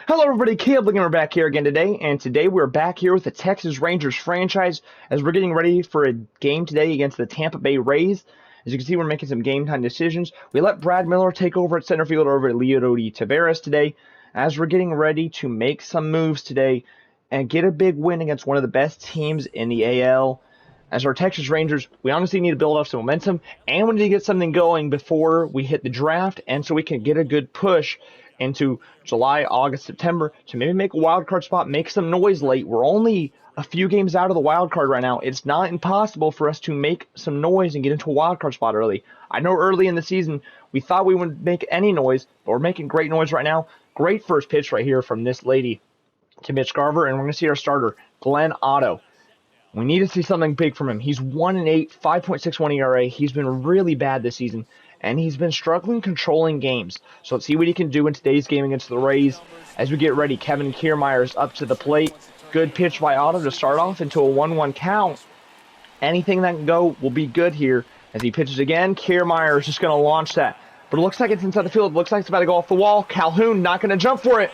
Hello everybody, Caleb Linger back here again today, and today we're back here with the Texas Rangers franchise as we're getting ready for a game today against the Tampa Bay Rays. As you can see, we're making some game time decisions. We let Brad Miller take over at center field over at Leody Taveras today as we're getting ready to make some moves today and get a big win against one of the best teams in the AL. As our Texas Rangers, we honestly need to build up some momentum, and we need to get something going before we hit the draft, and so we can get a good push into July, August, September to maybe make a wild card spot, make some noise late. We're only a few games out of the wild card right now. It's not impossible for us to make some noise and get into a wild card spot early. I know early in the season we thought we wouldn't make any noise, but we're making great noise right now. Great first pitch right here from this lady to Mitch Garver, and we're going to see our starter, Glenn Otto. We need to see something big from him. He's 1-8, 5.61 ERA. He's been really bad this season, and he's been struggling controlling games. So let's see what he can do in today's game against the Rays. As we get ready, Kevin Kierme is up to the plate. Good pitch by Otto to start off into a 1-1 count. Anything that can go will be good here. As he pitches again, Kierme is just going to launch that. But it looks like it's inside the field. It looks like it's about to go off the wall. Calhoun not going to jump for it.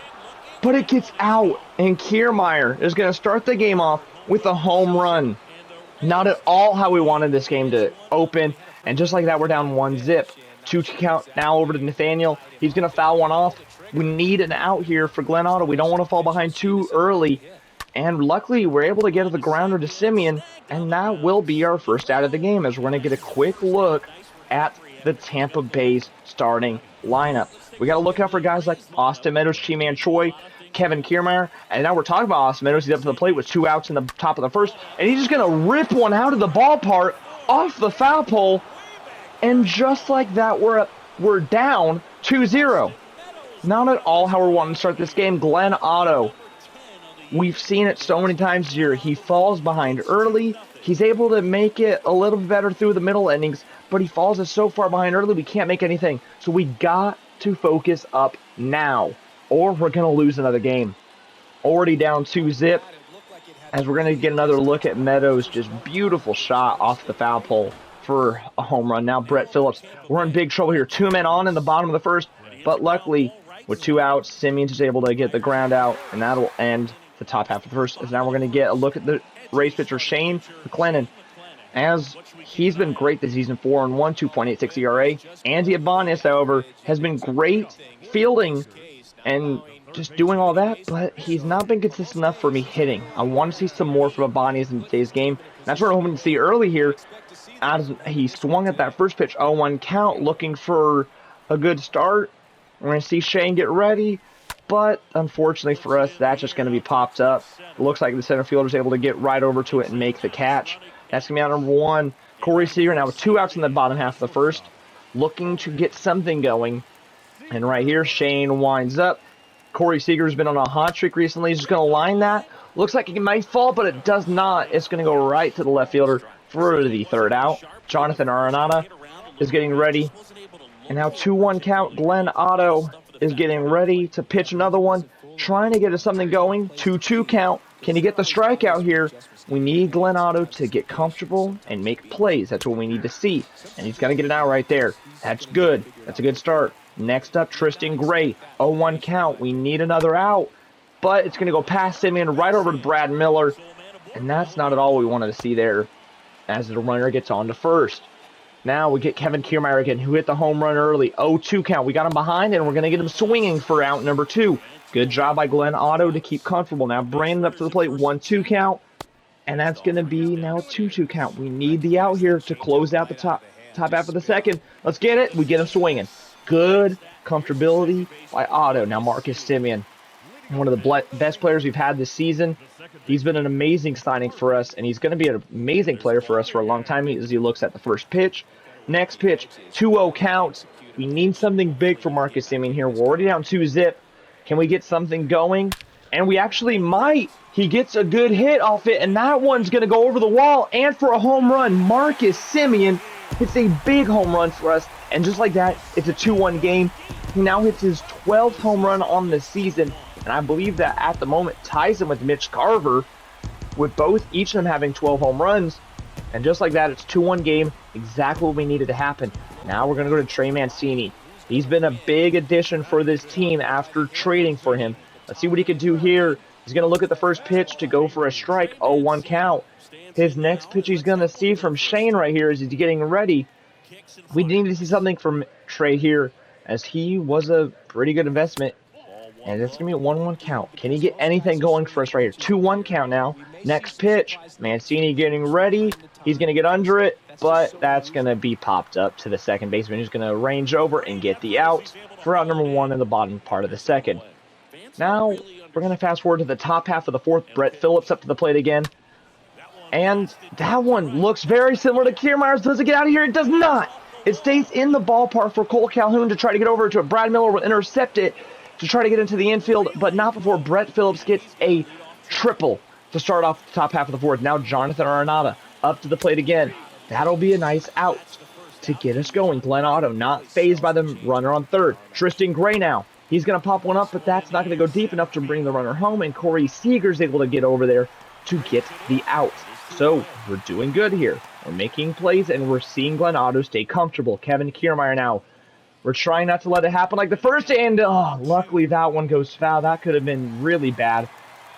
But it gets out, and Kierme is going to start the game off with a home run. Not at all how we wanted this game to open. And just like that, we're down 1-0. 2 count now over to Nathaniel. He's going to foul one off. We need an out here for Glenn Otto. We don't want to fall behind too early. And luckily, we're able to get to the grounder to Simeon. And that will be our first out of the game, as we're going to get a quick look at the Tampa Bay's starting lineup. We got to look out for guys like Austin Meadows, Chi-Man Choi, Kevin Kierme, and now we're talking about Austin Meadows. He's up to the plate with 2 outs in the top of the first, and he's just going to rip one out of the ballpark off the foul pole, and just like that, we're down 2-0. Not at all how we're wanting to start this game. Glenn Otto, we've seen it so many times this year. He falls behind early. He's able to make it a little bit better through the middle innings, but he falls us so far behind early we can't make anything. So we got to focus up now, or we're going to lose another game. Already down 2-0, as we're going to get another look at Meadows. Just beautiful shot off the foul pole for a home run. Now Brett Phillips, we're in big trouble here. 2 men on in the bottom of the first, but luckily with 2 outs, Simeon's is able to get the ground out, and that'll end the top half of the first. As now we're going to get a look at the Rays pitcher Shane Mclennan, as he's been great this season. 4-1, 2.86 ERA. Andy Abanez, however, has been great fielding and just doing all that, but he's not been consistent enough for me hitting. I want to see some more from Abanez in today's game. That's what I'm hoping to see early here. As he swung at that first pitch, 0-1 count, looking for a good start. We're going to see Shane get ready, but unfortunately for us, that's just going to be popped up. It looks like the center fielder is able to get right over to it and make the catch. That's going to be out number 1. Corey Seager now with 2 outs in the bottom half of the first, looking to get something going. And right here, Shane winds up. Corey Seager's been on a hot streak recently. He's just going to line that. Looks like it might fall, but it does not. It's going to go right to the left fielder for the 3rd out. Jonathan Arenado is getting ready. And now 2-1 count. Glenn Otto is getting ready to pitch another one, trying to get us something going. 2-2 count. Can he get the strikeout here? We need Glenn Otto to get comfortable and make plays. That's what we need to see. And he's going to get it out right there. That's good. That's a good start. Next up, Tristan Gray. 0-1 count. We need another out. But it's going to go past Simeon right over to Brad Miller. And that's not at all what we wanted to see there, as the runner gets on to first. Now we get Kevin Kierme again, who hit the home run early. 0-2 count. We got him behind, and we're going to get him swinging for out number 2. Good job by Glenn Otto to keep comfortable. Now Brandon up to the plate. 1-2 count. And that's going to be now a 2-2 count. We need the out here to close out the top half of the second. Let's get it. We get him swinging. Good comfortability by Otto. Now Marcus Simeon, one of the best players we've had this season. He's been an amazing signing for us, and he's going to be an amazing player for us for a long time as he looks at the first pitch. Next pitch, 2-0 count. We need something big for Marcus Simeon here. We're already down 2-0. Can we get something going? And we actually might. He gets a good hit off it, and that one's going to go over the wall and for a home run. Marcus Simeon hits a big home run for us, and just like that, it's a 2-1 game. He now hits his 12th home run on the season, and I believe that at the moment ties him with Mitch Garver, with each of them having 12 home runs. And just like that, it's 2-1 game, exactly what we needed to happen. Now we're going to go to Trey Mancini. He's been a big addition for this team after trading for him. Let's see what he can do here. He's going to look at the first pitch to go for a strike. 0-1 count. His next pitch he's going to see from Shane right here as he's getting ready. We need to see something from Trey here, as he was a pretty good investment. And it's going to be a 1-1 count. Can he get anything going for us right here? 2-1 count now. Next pitch. Mancini getting ready. He's going to get under it, but that's going to be popped up to the second baseman, who's going to range over and get the out for out number 1 in the bottom part of the second. Now, we're going to fast forward to the top half of the fourth. Brett Phillips up to the plate again. And that one looks very similar to Kierme's. Does it get out of here? It does not. It stays in the ballpark for Cole Calhoun to try to get over to it. Brad Miller will intercept it to try to get into the infield, but not before Brett Phillips gets a triple to start off the top half of the fourth. Now Jonathan Arenado up to the plate again. That'll be a nice out to get us going. Glenn Otto not phased by the runner on third. Tristan Gray now. He's going to pop one up, but that's not going to go deep enough to bring the runner home, and Corey Seager's able to get over there to get the out. So we're doing good here. We're making plays, and we're seeing Glenn Otto stay comfortable. Kevin Kierme now. We're trying not to let it happen like the first, and luckily that one goes foul. That could have been really bad.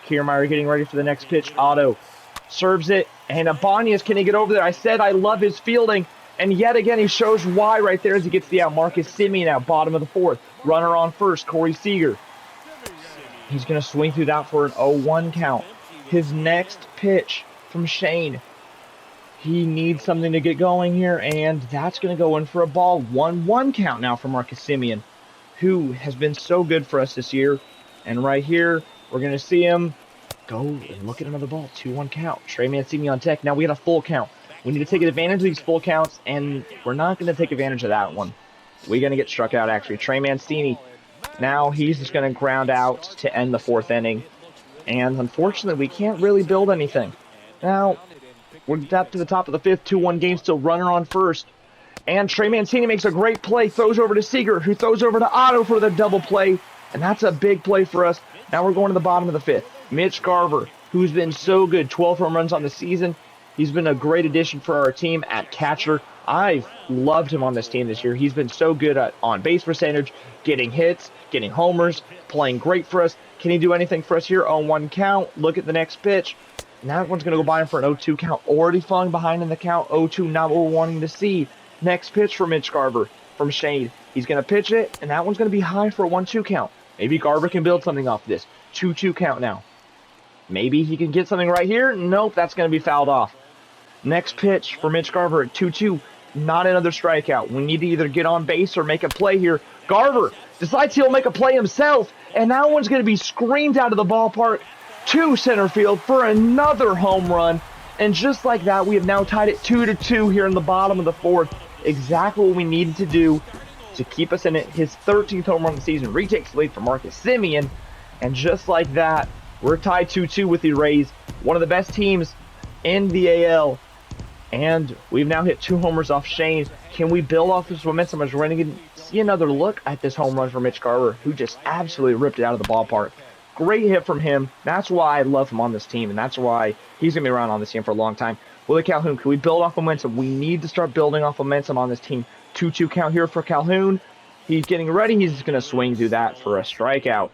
Kierme getting ready for the next pitch. Otto serves it, and Ibanez, can he get over there? I said I love his fielding, and yet again he shows why right there as he gets the out. Marcus Semien out, bottom of the fourth. Runner on first, Corey Seager. He's going to swing through that for an 0-1 count. His next pitch from Shane. He needs something to get going here, and that's going to go in for a ball. 1-1 count now for Marcus Semien, who has been so good for us this year. And right here, we're going to see him go and look at another ball. 2-1 count. Trey Mancini on deck. Now we got a full count. We need to take advantage of these full counts, and we're not going to take advantage of that one. We're going to get struck out, actually. Trey Mancini, now he's just going to ground out to end the fourth inning. And unfortunately, we can't really build anything. Now, we're up to the top of the fifth, 2-1 game, still runner on first. And Trey Mancini makes a great play, throws over to Seager, who throws over to Otto for the double play. And that's a big play for us. Now we're going to the bottom of the fifth. Mitch Garver, who's been so good, 12 home runs on the season. He's been a great addition for our team at catcher. I've loved him on this team this year. He's been so good at on-base percentage, getting hits, getting homers, playing great for us. Can he do anything for us here? 0-1 count. Look at the next pitch. Now that one's going to go by him for an 0-2 count. Already falling behind in the count. 0-2, not what we're wanting to see. Next pitch for Mitch Garver from Shane. He's going to pitch it, and that one's going to be high for a 1-2 count. Maybe Garver can build something off this. 2-2 count now. Maybe he can get something right here. Nope, that's going to be fouled off. Next pitch for Mitch Garver at 2-2. Not another strikeout. We need to either get on base or make a play here. Garver decides he'll make a play himself, and that one's going to be screamed out of the ballpark to center field for another home run. And just like that, we have now tied it 2-2 here in the bottom of the fourth. Exactly what we needed to do to keep us in it. His 13th home run of the season retakes the lead for Marcus Semien. And just like that, we're tied 2-2 with the Rays, one of the best teams in the AL. And we've now hit 2 homers off Shane. Can we build off this momentum as we're going to see another look at this home run for Mitch Garver, who just absolutely ripped it out of the ballpark. Great hit from him. That's why I love him on this team, and that's why he's going to be around on this team for a long time. Willie Calhoun, can we build off momentum? We need to start building off momentum on this team. 2-2 count here for Calhoun. He's getting ready. He's just going to swing through that for a strikeout.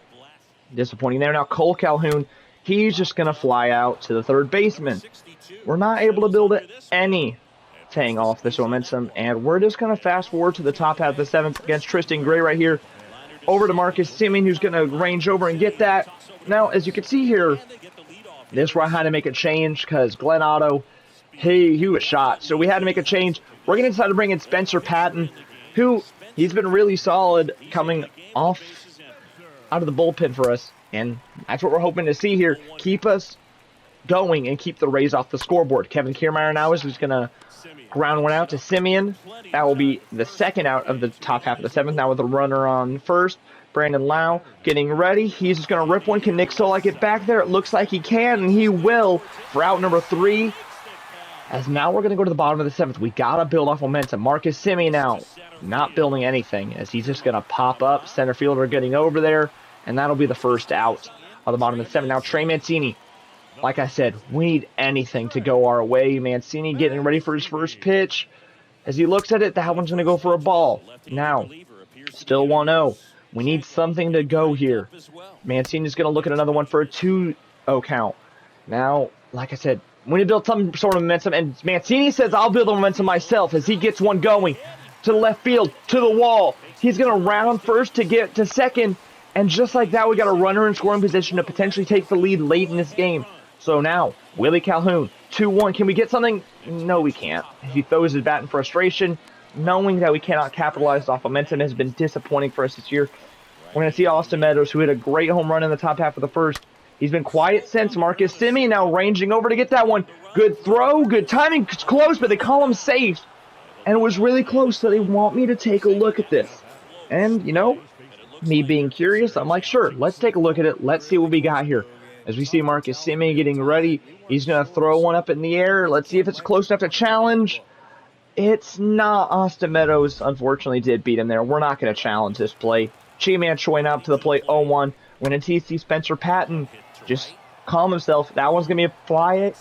Disappointing there. Now Cole Calhoun, he's just going to fly out to the third baseman. We're not able to build anything off this momentum, and we're just going to fast forward to the top half of the seventh against Tristan Gray right here. Over to Marcus Semien, who's going to range over and get that. Now, as you can see here, this is where I had to make a change because Glenn Otto, he was shot. So we had to make a change. We're going to decide to bring in Spencer Patton, who he's been really solid coming off out of the bullpen for us. And that's what we're hoping to see here. Keep us going and keep the Rays off the scoreboard. Kevin Kierme now is just going to ground one out to Semien. That will be the second out of the top half of the seventh. Now with a runner on first. Brandon Lau getting ready. He's just going to rip one. Can Nick Solak get back there? It looks like he can, and he will for out number 3. As now we're going to go to the bottom of the seventh. We got to build off momentum. Marcus Semien now not building anything as he's just going to pop up. Center fielder getting over there, and that'll be the first out of the bottom of the seventh. Now Trey Mancini. Like I said, we need anything to go our way. Mancini getting ready for his first pitch. As he looks at it, that one's going to go for a ball. Now, still 1-0. We need something to go here. Mancini's going to look at another one for a 2-0 count. Now, like I said, we need to build some sort of momentum, and Mancini says, I'll build the momentum myself as he gets one going to the left field, to the wall. He's going to round first to get to second, and just like that, we got a runner in scoring position to potentially take the lead late in this game. So now, Willie Calhoun, 2-1. Can we get something? No, we can't. He throws his bat in frustration, knowing that we cannot capitalize off momentum has been disappointing for us this year. We're going to see Austin Meadows, who hit a great home run in the top half of the first. He's been quiet since. Marcus Semien now ranging over to get that one. Good throw, good timing. It's close, but they call him safe. And it was really close, so they want me to take a look at this. And, you know, me being curious, I'm like, sure, let's take a look at it. Let's see what we got here. As we see Marcus Semien getting ready, he's going to throw one up in the air. Let's see if it's close enough to challenge. It's not. Austin Meadows, unfortunately, did beat him there. We're not going to challenge this play. Chi-Man showing up to the plate, 0-1. We're going to see Spencer Patton just calm himself. That one's going to be a fly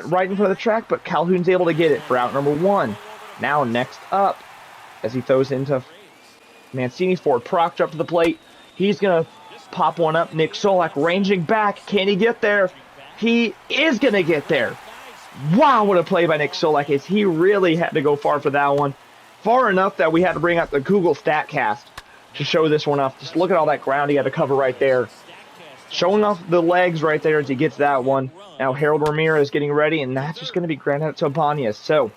right in front of the track, but Calhoun's able to get it for out number 1. Now next up, as he throws into Mancini, Ford Proctor up to the plate. He's going to pop one up. Nick Solak ranging back. Can he get there? He is going to get there. Wow, what a play by Nick Solak is. He really had to go far for that one. Far enough that we had to bring out the Google StatCast to show this one off. Just look at all that ground he had to cover right there. Showing off the legs right there as he gets that one. Now Harold Ramirez getting ready, and that's just going to be granted to Ibanez. So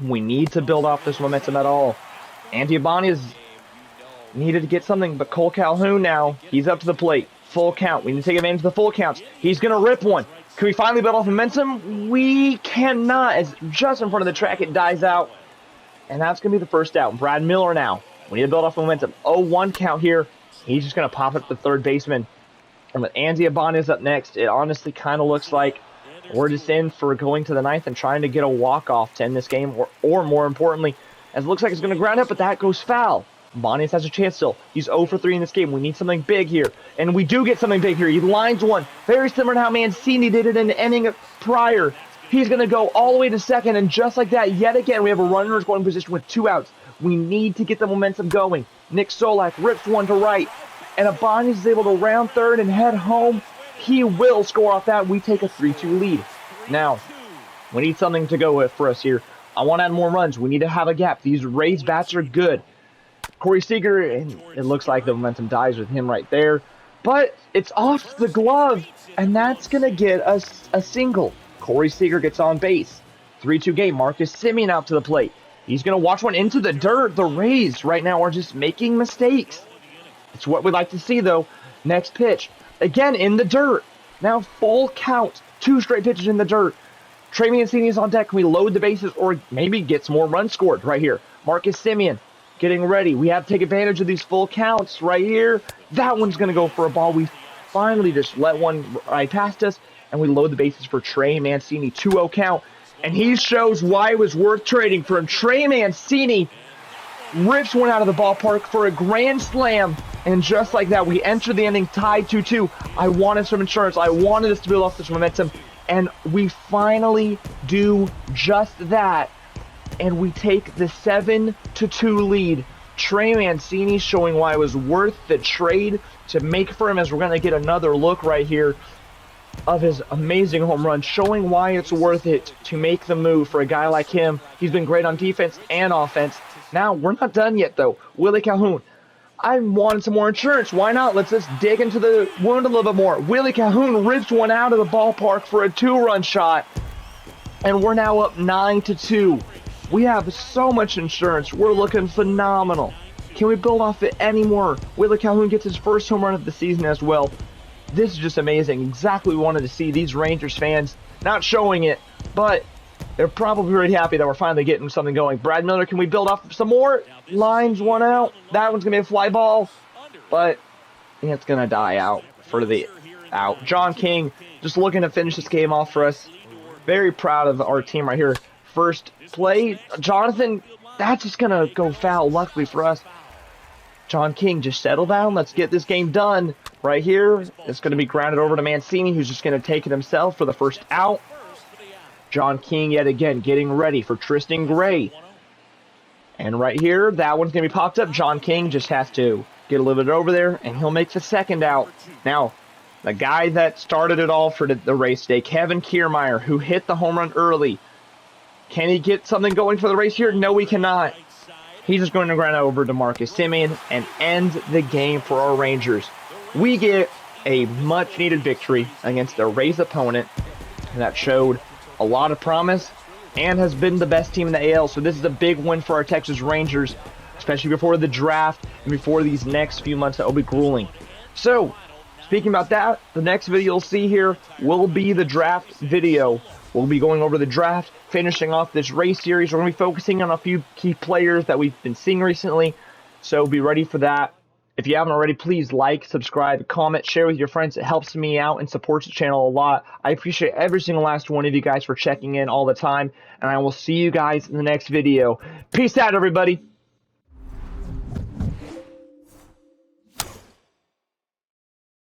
we need to build off this momentum at all. Andy Ibanez needed to get something, but Cole Calhoun now, he's up to the plate. Full count. We need to take advantage of the full counts. He's going to rip one. Can we finally build off momentum? We cannot. As just in front of the track, it dies out. And that's going to be the first out. Brad Miller now. We need to build off momentum. 0-1 count here. He's just going to pop up the third baseman. And with Andy Ibanez up next, it honestly kind of looks like we're just in for going to the ninth and trying to get a walk-off to end this game. Or more importantly, as it looks like it's going to ground up, but that goes foul. Ibanez has a chance still. He's 0 for 3 in this game. We need something big here. And we do get something big here. He lines one. Very similar to how Mancini did it in the inning prior. He's going to go all the way to second. And just like that, yet again, we have a runner in scoring position with 2 outs. We need to get the momentum going. Nick Solak rips one to right. And Ibanez is able to round third and head home. He will score off that. We take a 3-2 lead. Now, we need something to go with for us here. I want to add more runs. We need to have a gap. These Rays bats are good. Corey Seager, and it looks like the momentum dies with him right there. But it's off the glove, and that's going to get us a single. Corey Seager gets on base. 3-2 game. Marcus Semien out to the plate. He's going to watch one into the dirt. The Rays right now are just making mistakes. It's what we'd like to see, though. Next pitch. Again, in the dirt. Now full count. 2 straight pitches in the dirt. Trey Mancini is on deck. Can we load the bases or maybe get some more runs scored right here? Marcus Semien getting ready. We have to take advantage of these full counts right here. That one's going to go for a ball. We finally just let one right past us, and we load the bases for Trey Mancini. 2-0 count. And he shows why it was worth trading for him. Trey Mancini rips one out of the ballpark for a grand slam. And just like that, we enter the inning tied 2-2. I wanted some insurance. I wanted us to build off this momentum. And we finally do just that. And we take the 7-2 lead. Trey Mancini showing why it was worth the trade to make for him, as we're going to get another look right here of his amazing home run, showing why it's worth it to make the move for a guy like him. He's been great on defense and offense. Now, we're not done yet, though. Willie Calhoun. I wanted some more insurance. Why not? Let's just dig into the wound a little bit more. Willie Calhoun rips one out of the ballpark for a 2-run shot. And we're now up 9-2. We have so much insurance. We're looking phenomenal. Can we build off it anymore? Willie Calhoun gets his first home run of the season as well. This is just amazing. Exactly what we wanted to see. These Rangers fans not showing it, but they're probably pretty happy that we're finally getting something going. Brad Miller, can we build off some more? Lines one out. That one's going to be a fly ball, but it's going to die out for the out. John King just looking to finish this game off for us. Very proud of our team right here. First play, Jonathan, that's just going to go foul, luckily for us. John King, just settle down. Let's get this game done right here. It's going to be grounded over to Mancini, who's just going to take it himself for the first out. John King yet again getting ready for Tristan Gray. And right here, that one's going to be popped up. John King just has to Get a little bit over there, and he'll make the second out. Now, the guy that started it all for the race today, Kevin Kierme, who hit the home run early. Can he get something going for the race here? No, he cannot. He's just going to run over to Marcus Semien and end the game for our Rangers. We get a much-needed victory against a Rays opponent that showed a lot of promise and has been the best team in the AL. So this is a big win for our Texas Rangers, especially before the draft and before these next few months that will be grueling. So, speaking about that, the next video you'll see here will be the draft video. We'll be going over the draft, finishing off this race series. We're going to be focusing on a few key players that we've been seeing recently, so be ready for that. If you haven't already, please like, subscribe, comment, share with your friends. It helps me out and supports the channel a lot. I appreciate every single last one of you guys for checking in all the time, and I will see you guys in the next video. Peace out, everybody.